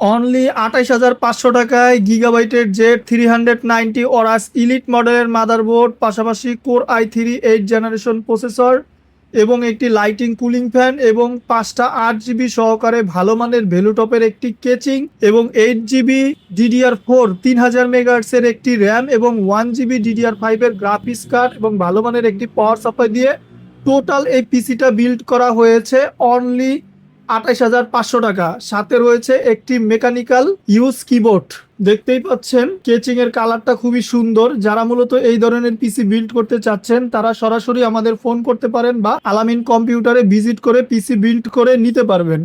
Only ২৮,৫০০ টাকায় গিগাবাইটের Z390 Aorus elite মডেলের motherboard, পাশাপাশি কোর i3 8 জেনারেশন প্রসেসর এবং একটি লাইটিং কুলিং ফ্যান এবং 5টা 8 জিবি সহকারে ভালো মানের ভ্যালুটপের একটি কেচিং এবং 8 জিবি DDR4 3000 মেগাহার্টসের একটি র্যাম এবং 1 জিবি DDR5 এর গ্রাফিক্স কার্ড এবং ভালো মানের একটি পাওয়ার সাপ্লাই দিয়ে টোটাল এই পিসিটা বিল্ড করা হয়েছে অনলি ২৮,৫০০ টাকা। সাথে রয়েছে একটি মেকানিক্যাল ইউজ কিবোর্ড। দেখতেই পাচ্ছেন কেচিং এর কালারটা খুবই সুন্দর। যারা মূলত এই ধরনের পিসি বিল্ড করতে চাচ্ছেন তারা সরাসরি আমাদের ফোন করতে পারেন বা আলামিন কম্পিউটারে ভিজিট করে পিসি বিল্ড করে নিতে পারবেন।